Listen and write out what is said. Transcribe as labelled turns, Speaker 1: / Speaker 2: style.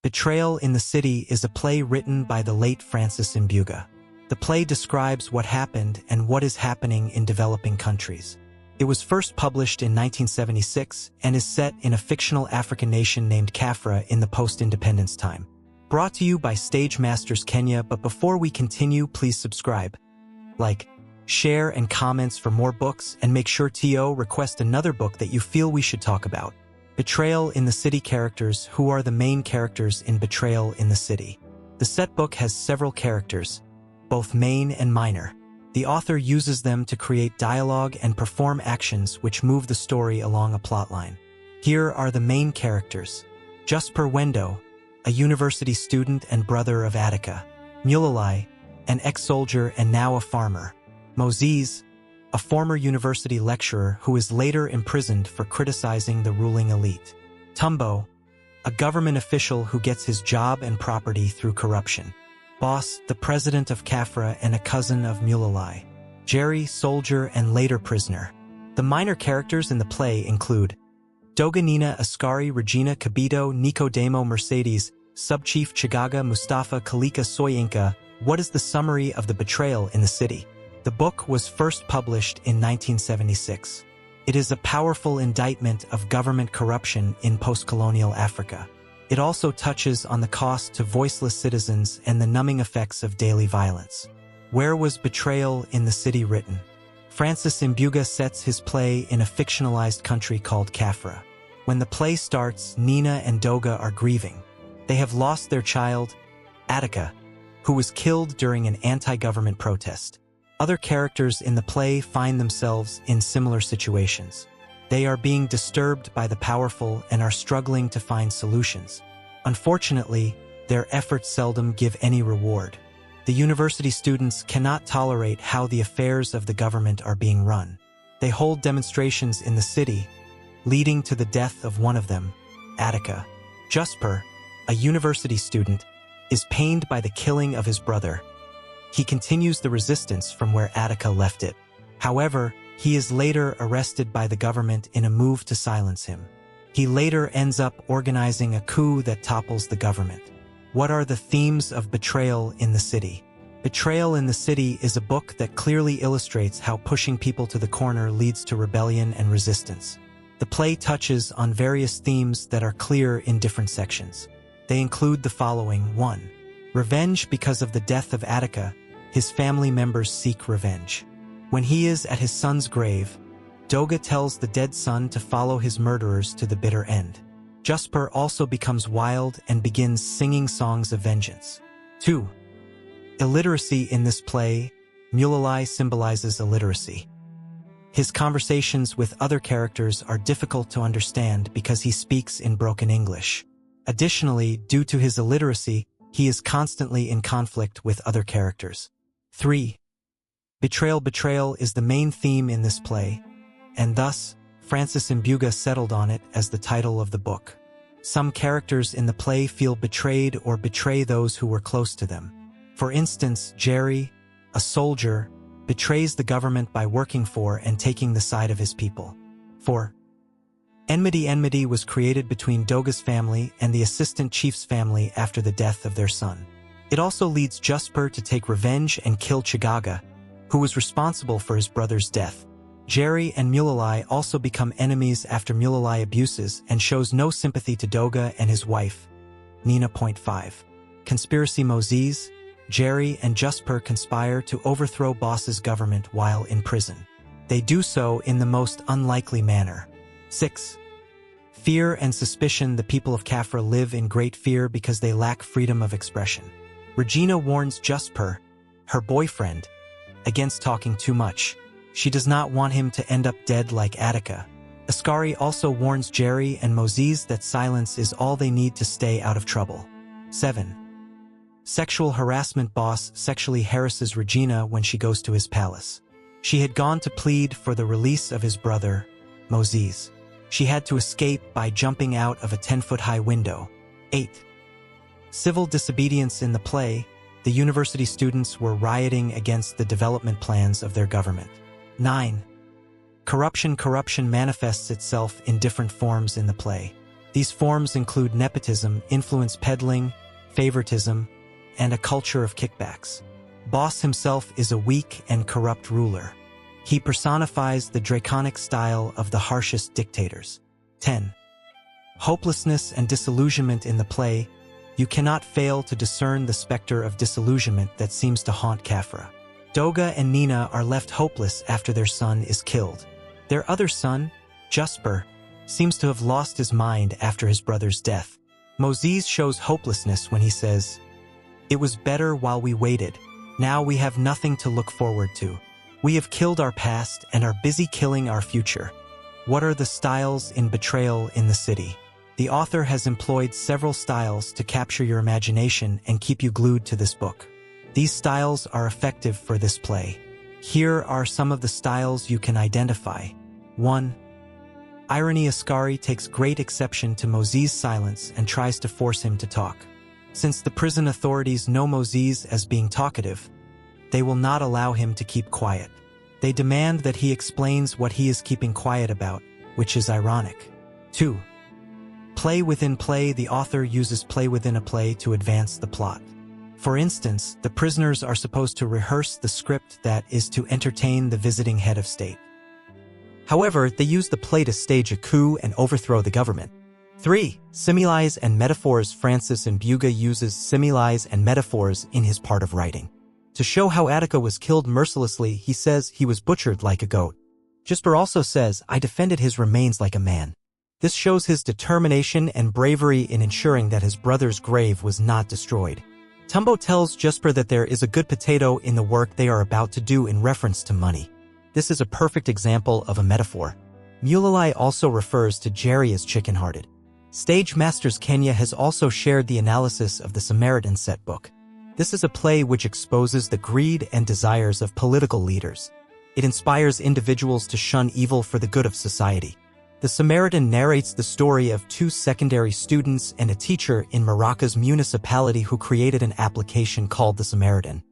Speaker 1: Betrayal in the City is a play written by the late Francis Mbuga. The play describes what happened and what is happening in developing countries. It was first published in 1976 and is set in a fictional African nation named Kafra in the post-independence time. Brought to you by Stage Masters Kenya, but before we continue, please subscribe, like, share, and comments for more books, and make sure to request another book that you feel we should talk about. Betrayal in the City. Characters. Who are the main characters in Betrayal in the City? The set book has several characters, both main and minor. The author uses them to create dialogue and perform actions which move the story along a plotline. Here are the main characters. Jusper Wendo, a university student and brother of Attica. Mulalai, an ex-soldier and now a farmer. Moses, a former university lecturer who is later imprisoned for criticizing the ruling elite. Tumbo, a government official who gets his job and property through corruption. Boss, the president of Kafra and a cousin of Mulalai. Jerry, soldier and later prisoner. The minor characters in the play include Doganina Ascari, Regina Cabito, Nicodemo Mercedes, Subchief Chigaga, Mustafa Kalika Soyinka. What is the summary of the Betrayal in the City? The book was first published in 1976. It is a powerful indictment of government corruption in post-colonial Africa. It also touches on the cost to voiceless citizens and the numbing effects of daily violence. Where was Betrayal in the City written? Francis Mbuga sets his play in a fictionalized country called Kafra. When the play starts, Nina and Doga are grieving. They have lost their child, Attica, who was killed during an anti-government protest. Other characters in the play find themselves in similar situations. They are being disturbed by the powerful and are struggling to find solutions. Unfortunately, their efforts seldom give any reward. The university students cannot tolerate how the affairs of the government are being run. They hold demonstrations in the city, leading to the death of one of them, Attica. Jusper, a university student, is pained by the killing of his brother. He continues the resistance from where Attica left it. However, he is later arrested by the government in a move to silence him. He later ends up organizing a coup that topples the government. What are the themes of Betrayal in the City? Betrayal in the City is a book that clearly illustrates how pushing people to the corner leads to rebellion and resistance. The play touches on various themes that are clear in different sections. They include the following. 1. Revenge. Because of the death of Attica, his family members seek revenge. When he is at his son's grave, Doga tells the dead son to follow his murderers to the bitter end. Jusper also becomes wild and begins singing songs of vengeance. 2. Illiteracy. In this play, Mulalai symbolizes illiteracy. His conversations with other characters are difficult to understand because he speaks in broken English. Additionally, due to his illiteracy, he is constantly in conflict with other characters. 3. Betrayal. Betrayal is the main theme in this play, and thus, Francis Mbuga settled on it as the title of the book. Some characters in the play feel betrayed or betray those who were close to them. For instance, Jerry, a soldier, betrays the government by working for and taking the side of his people. 4. Enmity. Enmity was created between Doga's family and the assistant chief's family after the death of their son. It also leads Jusper to take revenge and kill Chigaga, who was responsible for his brother's death. Jerry and Mulalai also become enemies after Mulalai abuses and shows no sympathy to Doga and his wife, Nina. 5. Conspiracy. Moses, Jerry, and Jusper conspire to overthrow boss's government while in prison. They do so in the most unlikely manner. 6. Fear and suspicion. The people of Kafra live in great fear because they lack freedom of expression. Regina warns Jusper, her boyfriend, against talking too much. She does not want him to end up dead like Attica. Ascari also warns Jerry and Moses that silence is all they need to stay out of trouble. 7. Sexual harassment. Boss sexually harasses Regina when she goes to his palace. She had gone to plead for the release of his brother, Moses. She had to escape by jumping out of a 10-foot-high window. 8. Civil disobedience. In the play, the university students were rioting against the development plans of their government. 9. Corruption. Corruption manifests itself in different forms in the play. These forms include nepotism, influence peddling, favoritism, and a culture of kickbacks. Boss himself is a weak and corrupt ruler. He personifies the draconic style of the harshest dictators. 10. Hopelessness and disillusionment in the play. You cannot fail to discern the specter of disillusionment that seems to haunt Khafra. Doga and Nina are left hopeless after their son is killed. Their other son, Jusper, seems to have lost his mind after his brother's death. Moses shows hopelessness when he says, "It was better while we waited. Now we have nothing to look forward to. We have killed our past and are busy killing our future." What are the styles in Betrayal in the City? The author has employed several styles to capture your imagination and keep you glued to this book. These styles are effective for this play. Here are some of the styles you can identify. 1. Irony. Ascari takes great exception to Moses' silence and tries to force him to talk. Since the prison authorities know Moses as being talkative, they will not allow him to keep quiet. They demand that he explains what he is keeping quiet about, which is ironic. 2. Play within play. The author uses play within a play to advance the plot. For instance, the prisoners are supposed to rehearse the script that is to entertain the visiting head of state. However, they use the play to stage a coup and overthrow the government. 3. Similes and metaphors. Francis Mbuga uses similes and metaphors in his part of writing. To show how Attica was killed mercilessly, he says he was butchered like a goat. Jusper also says, "I defended his remains like a man." This shows his determination and bravery in ensuring that his brother's grave was not destroyed. Tumbo tells Jusper that there is a good potato in the work they are about to do in reference to money. This is a perfect example of a metaphor. Mulalai also refers to Jerry as chicken-hearted. Stage Masters Kenya has also shared the analysis of the Samaritan set book. This is a play which exposes the greed and desires of political leaders. It inspires individuals to shun evil for the good of society. The Samaritan narrates the story of 2 secondary students and a teacher in Maracas municipality who created an application called the Samaritan.